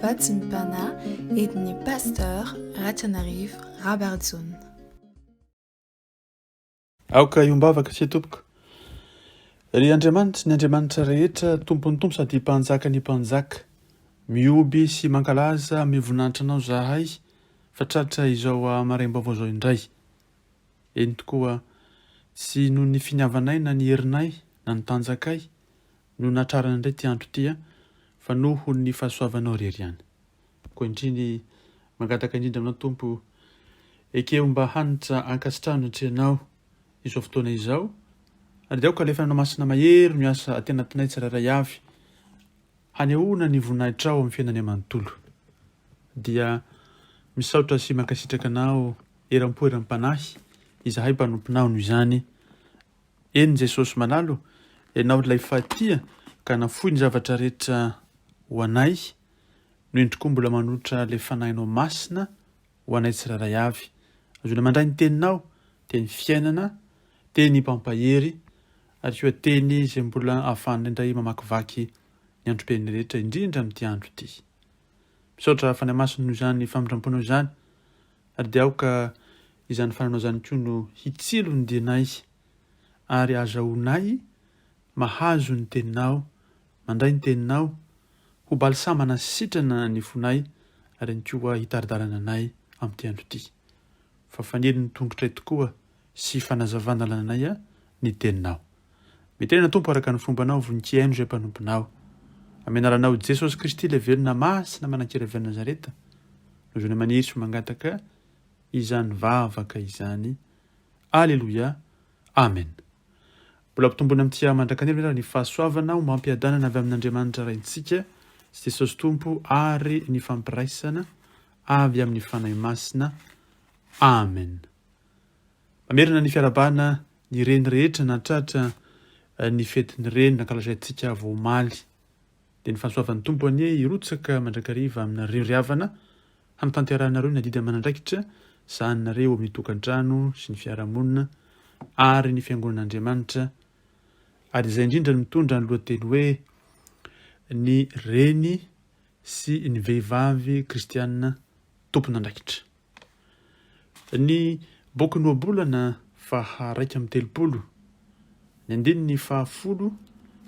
Vatimpana entin'i Pasteur RATIANARIVO Rabarijaona. Aoka iombavaka sy tompoko. Ry Andriamanitra, ny Andriamanitra rehetra, tompony tompo sady mpanjaka ny mpanjaka. Mioby sy mankalaza mivonanitra anao zahay, fa tratra izao maraim-baovao zao indray. Eny tokoa tsy noho ny finiavanay na ny herinay na ny tanjakay no natrarana indray ty andro tia, fa noho ny fahasoavanao rery ihany. Koa indriny mangataka indrindra aminao tompo, ekeo mba hanitra ankasitrahana atrenao izao fotoana izao, ary dia aoka alefa masina mahery miasa aty anatinay tsirairay avy, hanehoana ny voninahitra ao amin'ny fiainany amanontolo. Dia misaotra sy mankasitraka anao eram-po eram-panahy, izahay mpanomponao noho izany. Eny Jesosy manalo, ianao ilay fahatia ka nafoy ny zavatra rehetra ho anay, no indroko mbola manolotra ilay fanahinao masina ho anay tsirairay avy. Azona mandray ny teninao, teny fiainana, teny pampahery, ary koa teny izay mbola ahafahana indray mamakivaky ny androm-piainana rehetra indrindra amin'ity andro ity. Misaotra fanahy masina noho izany famindramponao izany, ary dia aoka izany fananao izany koa no hitsilo ny dinay, ary azahoanay mahazo ny teninao, mandray ny teninao, ho balisamana sitrana ny fonay, ary ny koa hitaridarana anay amin'ity andro ity. Fa fanely ny tongotra tokoa sy fanazavana lananay ny teninao. Mitrena tompo araka ny fombanao, voninkaino izay mpanomponao. Amin'ny anaranao Jesosy Kristy ilay velona masina manan-kira-velona Nazareta, no zona maniry sy mangataka izany vavaka izany. Aleluia. Amen. Mbola mpitombona amin'ity mandrakanelo ny fahasoavana ho mampiadanana avy amin'Andriamanitra raintsika sy Jesosy tompo, ary ny fampiraisana avy amin'ny fanahy masina. Amen. Mamerina ny fiarabana ny reny rehetra natratra ny fetin'ny reny nankalazaintsika voamaly. Dia ny fahasoavan'ny tompo anie irotsaka mandrakariva amina riavana hanatanteranareo ny adidy aman'andraikitra sahanareo amin'ny tokantrano sy ny fiarahamonina ary ny fiangonan'Andriamanitra. Ary izay indrindra ny mitondra ny lohateny hoe ny reny sy ny vehivavy kristianina tompon'andraikitra. Ny boky noabolana faha-raika amby telopolo, ny andininy fahafolo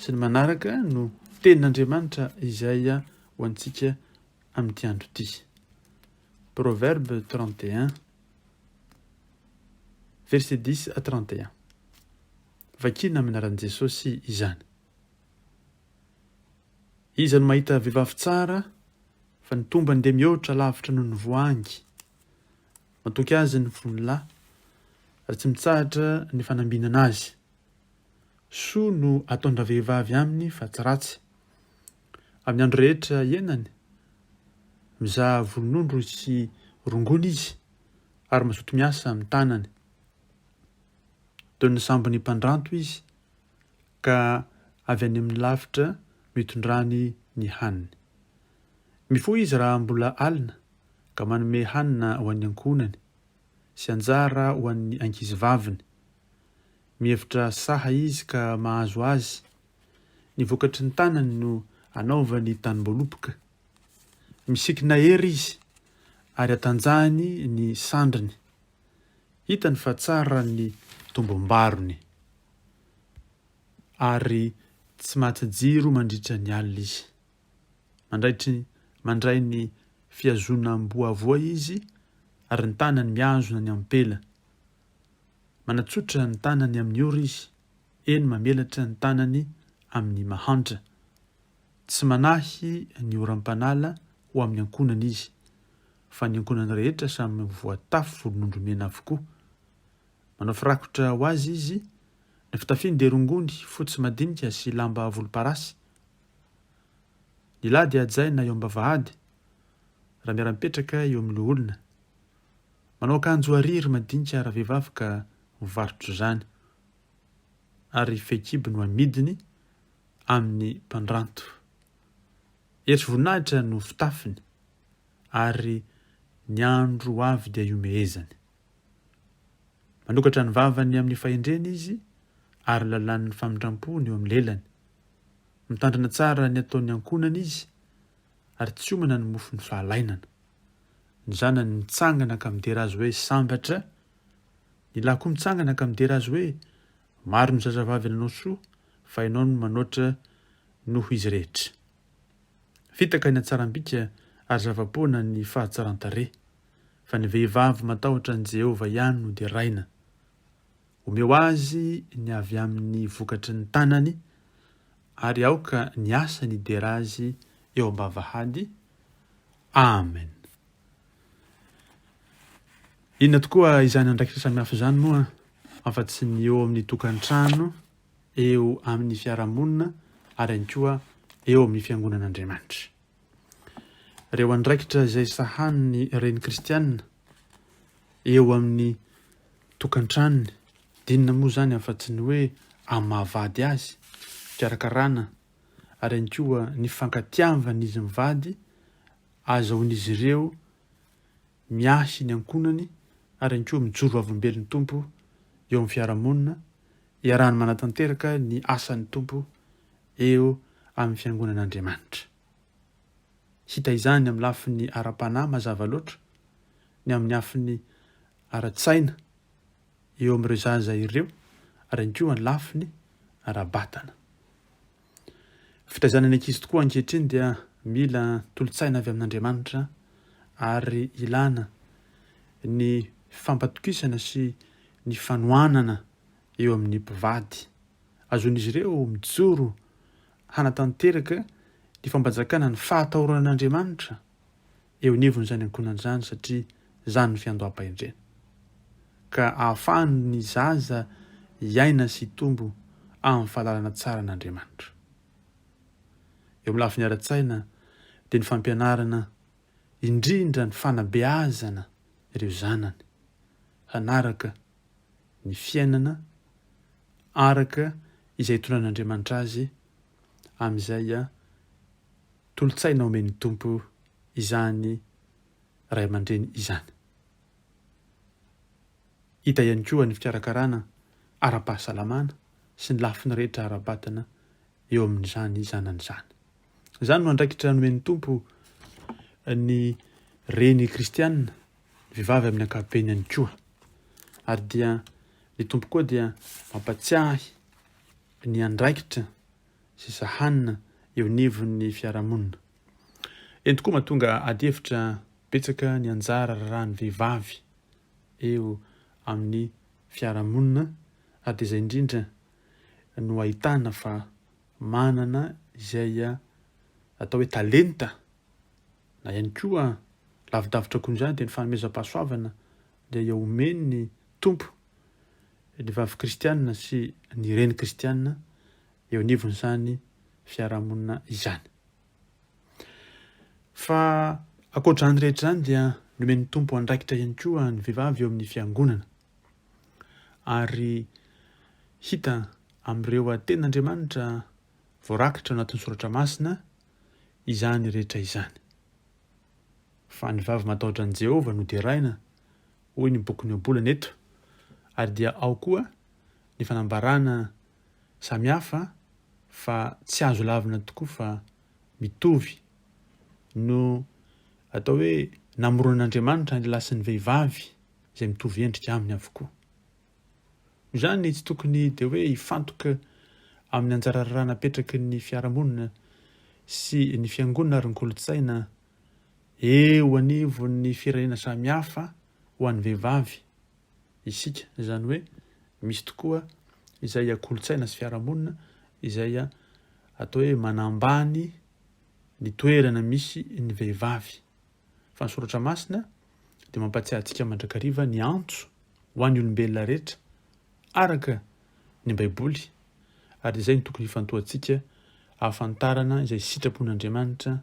sy ny manaraka no tenin'Andriamanitra izay ho antsika amin'ity andro ity. Proverbe 31, verset 10 à 31. Vakina amin'ny anaran'i Jesosy izany. Iza no mahita vehivavy tsara, fa ny tombany dia mihoatra lavitra noho ny voangy. Matoky azy ny vonolahy, ary tsy mitsahatra ny fanambinana azy. Soa no ataondra vehivavy aminy fa tsy ratsy. Amin'ny andro rehetra iainany, mizaha volon'ondro sy rongony izy, ary mazoto miasa amin'ny tanany. Toy ny sambony mpandranto izy, ka avy any amin'ny lavitra mitondrany ny haniny. Mifoha izy raha mbola alina, ka manome hanina ho an'ny ankonany, sy anjara ho an'ny ankizy vaviny. Mihevitra saha izy ka mahazo azy, ny vokatry ny tanany no anaovany tanim-boalopoka. Misikina hery izy, ary atanjahany ny sandriny. Hitany fa tsara ny tombom-barony, ary tsy maty jiro mandritra ny alina izy. Mandray ny fiazona amboavoa izy, ary ny tanany miazona ny ampela. Manatsotra ny tanany amin'ny ora izy, eny mamelatra ny tanany amin'ny mahantra. Tsy manahy ny oram-panala ho amin'ny ankonany izy, fa ny ankonany rehetra samy voatafy volon'ondro mena avokoa. Manao firakotra ho azy izy, ny fitafiany dia rongony fotsy madinika sy lamba volomparasy. Ny lahy dia hajaina eo am-bavahady, raha miara-mipetraka eo amin'ny olona. Manao akanjo ariry madinika raha vehivavy ka mivarotra izany, ary fehikibo no amidiny amin'ny mpandranto. Ery voninahitra no fitafiny, ary ny andro avy dia iomehezany. Manokatra ny vavany amin'ny fahendreny izy, ary lalan'ny famindram-pony eo amin'ny lelany. Mitandrina tsara ny ataon'ny ankonany izy, ary tsy omana ny mofo ny fahalainana. Ny zanany mitsangana ka midera azy hoe sambatra, ny lahy koa mitsangana ka midera azy hoe maro ny zazavavy nanao soa fa ianao no manoatra noho izy rehetra. Fitaka ny atsaram-bika ary zava-poana ny fahatsaran-tare, fa ny vehivavy matahotra ny Jehovah ihany no deraina. Omeo azy ny avy amin'ny vokatry ny tanany ary aoka ny asa ny dera azy eo am-bavahady. Amen. Inona tokoa izany andraikitra samihafa izany moa afa-tsy ny eo amin'ny tokantrano, eo amin'ny fiarahamonina ary ihany koa eo amin'ny fiangonan'Andriamanitra. Ireo andraikitra izay sahaniny reny kristianina eo amin'ny tokantranony, dinina moa zany afa-tsy ny hoe amin'ny mahavady azy, fikarakarana ary ihany koa ny fankatiavan'izy mivady azahoan'izy ireo miasy ny ankonany ary ihany koa mijoro avim-belon'ny tompo eo amin'ny fiarahamonina, iarahany manatanteraka ny asan'ny tompo eo amin'ny fiangonan'Andriamanitra. Hita izany amin'ny lafin'ny ara-panahy mazava loatra, ny amin'ny hafin'ny ara-tsaina eo amin'ireo zaza ireo ary ihany koa ny lafiny ara-batana. Fitaizanany ankizy tokoa ankehitriny dia mila tolotsaina avy amin'Andriamanitra ary ilana ny fampatokisana sy ny fanohanana eo amin'ny mpivady. Azoan'izy ireo mijoro hanatanteraka ny fampanjakana ny fahatahoran'Andriamanitra eo nivony zany ankonan'izany satria zany ny fiandoham-pahendrena. Ka ahafahany zaza iaina sy tombo amin'ny fahalalana tsara an'Andriamanitra. Eo amin'ny lafiny ara-tsaina dia ny fampianarana indrindra ny fanabeazana ireo zanany, hanaraka ny fiainana araka izay tonan'Andriamanitra azy amin'izay tolotsaina omen'ny tompo izany ray aman-dreny izany. Hita ihany koa ny fikarakarana ara-pahasalamana sy ny lafiny rehetra ara-batana eo amin'izany zanan'izany. Izany no andraikitra nomen'ny tompo ny reny kristianina, vehivavy amin'ny ankapobeny ihany koa. Ary dia ny tompo koa dia mampatsiahy ny andraikitra sy sahanina eo nivon'ny fiarahamonina. Eny tokoa mahatonga ady hevitra betsaka ny anjara rahan'ny vehivavy eo amin'ny fiarahamonina ary dia izay indrindra no ahitana fa manana izay atao hoe talenta na ihany koa lavidavitra koa izany dia ny fanomezam-pahasoavana dia omeny ny tompo ny vavy kristianina sy ny reny kristianina eo nivony izany fiarahamonina izany. Fa ankoatran'ny rehetra izany dia nomen'ny tompo andraikitra ihany koa ny vehivavy eo amin'ny fiangonana. Ary hita amin'ireo tenin'Andriamanitra voarakitra anatin'ny soratra masina izany rehetra izany. Fa ny vavy matahotra an'i Jehovah no deraina, hoy ny boky ny obolana eto, ary dia ao koa ny fanambarana samihafa fa tsy azo lavina tokoa fa mitovy no atao hoe namoronan'Andriamanitra ny lahy sy ny vehivavy izay mitovy endrika aminy avokoa. Izany tsy tokony dia hoe hifantoka amin'ny anjara raha napetraky ny fiarahamonina sy ny fiangonana ary ny kolotsaina eo anivon'ny firenena samihafa ho an'ny vehivavy. Isika izany hoe misy tokoa izay kolotsaina sy fiarahamonina izay atao hoe manambany ny toerana misy ny vehivavy. Fa ny soratra masina dia mampatsiahy antsika mandrakariva ny antso ho an'ny olombelona rehetra araka ny Baiboly, ary izay ny tokony hifantohantsika ahafantarana izay sitrapon'Andriamanitra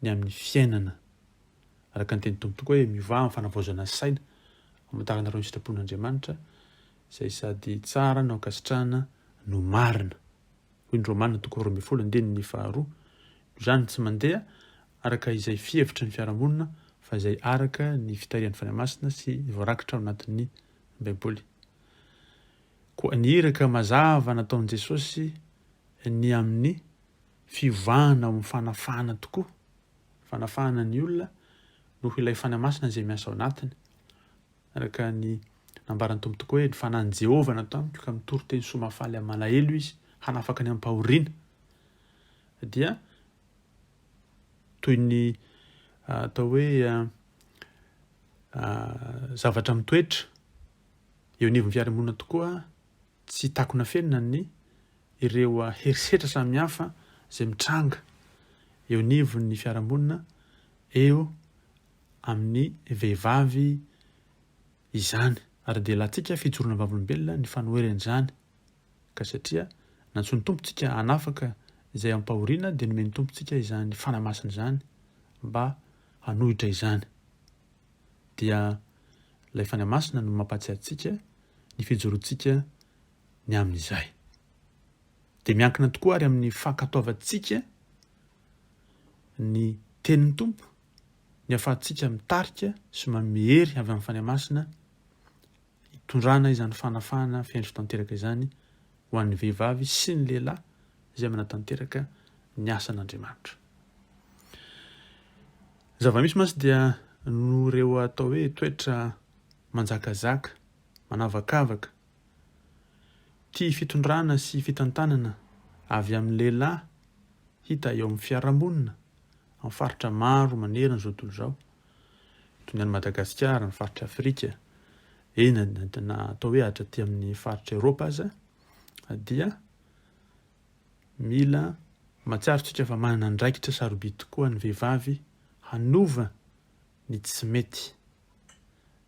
ny amin'ny fiainana. Araka ny teny tompo tokoa hoe mivaha amin'ny fanavaozana saina hamantaranareo ny sitrapon'Andriamanitra izay sady tsara no ankasitrahana no marina. Hoy ny Romanina 12:2. Izany tsy mandeha araka izay fihevitra ny fiarahamonina fa izay araka ny fitarian'ny fanahy-masina sy voarakitra ao anatin'ny Baiboly. Koa ny iraka mazava nataon'i Jesosy ny amin'ny fivahana amin'ny fanafahana tokoa fanafahana ny olona noho ilay fanamasina izay miasa ao anatiny. Araka ny nambaran'ny tompo tokoa hoe ny fanahin'i Jehova natao amiko ka mitory teny somafaly amin'ny malahelo izy hanafaka ny ampahoriana. Dia toy ny atao hoe zavatra mitoetra eo anivon'ny fiarahamonina tokoa tsy takona fenina ny ireo herisetra samihafa izay mitranga eo anivon'ny fiarahamonina eo amin'ny vehivavy izany. Ary dia latsika fijorona vavolombelona ny fanoheran'izany ka satria nantsony tompontsika hanafaka izay ampahoriana dia nomeny tompontsika izany fanamasina izany mba hanohitra izany. Dia ilay fanamasina no mampatsiahy antsika ny fijorontsika ny amin'izay. Dia miankina tokoa ary amin'ny fankatoavantsika ny tenin'ny tompo, ny ahafahantsika mitarika sy mamehery avy amin'ny fanamasina hitondrana izany fanafahana fiandry tanteraka izany ho an'ny vehivavy sy ny lehilahy izay manatanteraka ny asan'Andriamanitra. Zava-misy mantsy dia no ireo atao hoe toetra manjakazaka, manavakavaka, tia fitondrana sy fitantanana avy amin'ny lehilahy hita eo amin'ny fiarahamonina amin'ny faritra maro manerana izao tontolo izao, toy ny any Madagasikara, ny faritra Afrika, na atao hoe hatraty amin'ny faritra Eropa aza, dia mila matsiaro tsika fa manana andraikitra sarobidy tokoa ny vehivavy hanova ny tsy mety.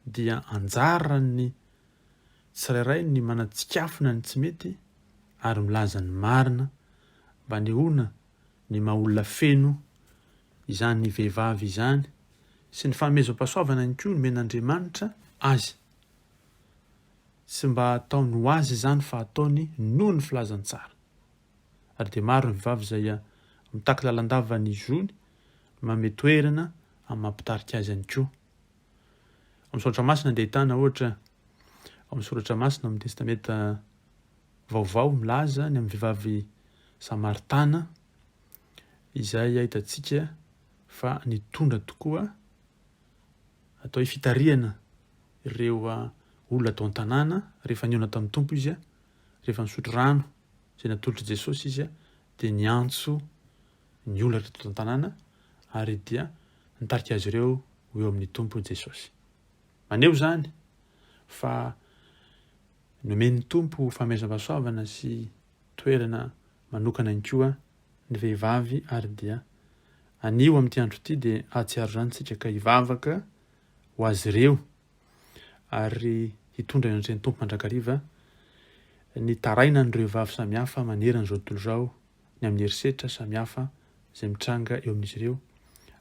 Dia anjarany tsirairay ny manatsikafona ny tsy mety ary milaza ny marina mba nehoana ny maha-olona feno izany vehivavy izany sy ny fanomezam-pahasoavana ny koa nomen'Andriamanitra azy. Sy mba ataony ho azy izany fa ataony noho ny filazany tsara. Ary dia maro ny vehivavy izay mitaky lalandava ny zony manome toerana amin'ny mampitarika azy ihany koa. Amin'ny soratra masina dia ahitana ohatra amin'ny soratra masina amin'ny testamenta vaovao milaza ny amin'ny vehivavy Samaritana izay ahitantsika fa nitondra tokoa atao hoe fitariana ireo olona tao an-tanàna rehefa niona tamin'ny tompo izy, rehefa nisotro rano izay natolotry Jesosy izy, dia niantso ny olona tao an-tanàna ary dia nitarika azy ireo eo amin'ny tompo Jesosy. Maneho zany fa nomen'ny tompo fanomezam-pahasoavana sy toerana manokana ny koa ny vehivavy ary dia anio amin'ity andro ity dia ahatsiaro zany tsika ka hivavaka ho azy ireo ary hitondra ny tompon'andrakariva ny taraina n'ireo vehivavy samihafa manerana izao tontolo izao ny amin'ny herisetra samihafa izay mitranga eo amin'izy ireo,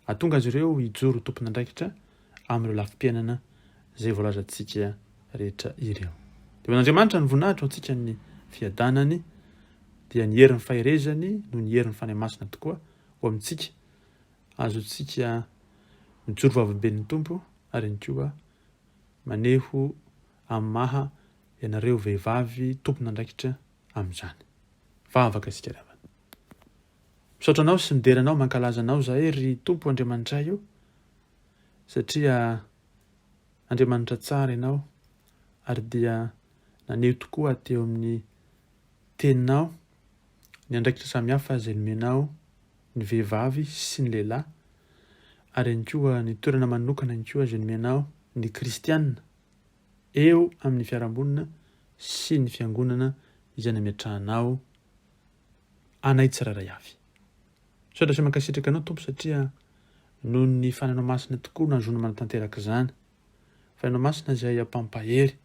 ahatonga azy ireo hijoro tompon'andraikitra amin'ireo lafim-piainana izay voalazantsika rehetra ireo. Dia Andriamanitra ny voninahitra ho antsika ny fiadanany dia ny herin'ny faherezany no ny herin'ny fanahy-masina tokoa ho amintsika, azontsika mijoro vavolombelon'ny tompo ary ny koa maneho amin'ny maha ianareo vehivavy tompon'andraikitra amin'izany. Vavaka isika ravana. Misaotra anao sy mideranao mankalaza anao zahay ry tompo Andriamanitra io satria Andriamanitra tsara ianao ary dia naneho tokoa teo amin'ny teninao ny andraikitra samihafa izay nomenao ny vehivavy sy ny lehilahy ary ny koa ny toerana manokana ny koa izay nomenao ny kristianina eo amin'ny fiarahamonina sy ny fiangonana izay nametrahanao anay tsirairay avy. Misaotra sy mankasitraka anao tompo satria noho ny fananao masina tokoa no azona manatanteraka izany. Fananao masina izay ampampahery,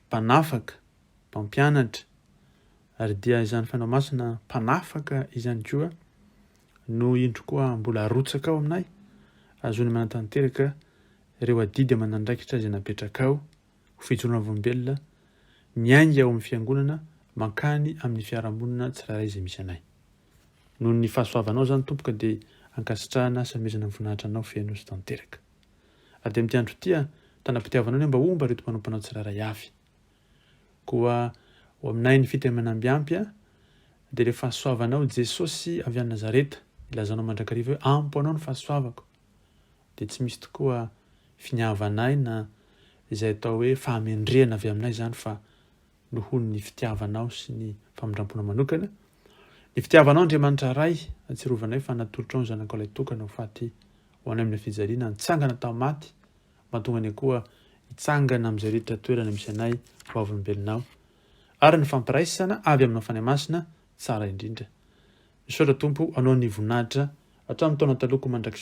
mpanafaka, mpampianatra ary dia izany fananao masina mpanafaka izany koa no indro koa mbola arotsaka ao aminay azony manatanteraka ireo adidy aman'andraikitra izay napetraka ao ho fijorona volombelona miainga ao amin'ny fiangonana mankany amin'ny fiarahamonina tsirairay izay misy anay. Noho ny fahasoavanao zany tompoka dia ankasitrahana samezana voninahitra anao feno sy tanteraka. Ary dia amin'ity andro ity tanam-pitiavanao ny mba omba reto mpanompanao tsirairay avy. Koa ho aminay ny fiteny manambiampy dia rehefa soavanao Jesosy avy any Nazareta ilazanao mandrakariva hoe ampo anao ny fahasoavako. Dia tsy misy tokoa finiavanay na izay atao hoe fahamendrehana avy aminay zany fa noho ny fitiavanao sy ny famindrampoana manokana. Ny fitiavanao Andriamanitra ray atsirovanay fa natolotra ao ny zanakao ilay tokana ho faty ho anay amin'ny fijaliana nitsangana tao maty mahatonga ny koa hitsangana amin'izay rehetra toerana misy anay ho avolombelonao ary ny fampiraisana avy amin'ny fanahy masina tsara indrindra. Misaotra Tompo anao ny voninahitra hatramin'ny taona taloha mandrakizay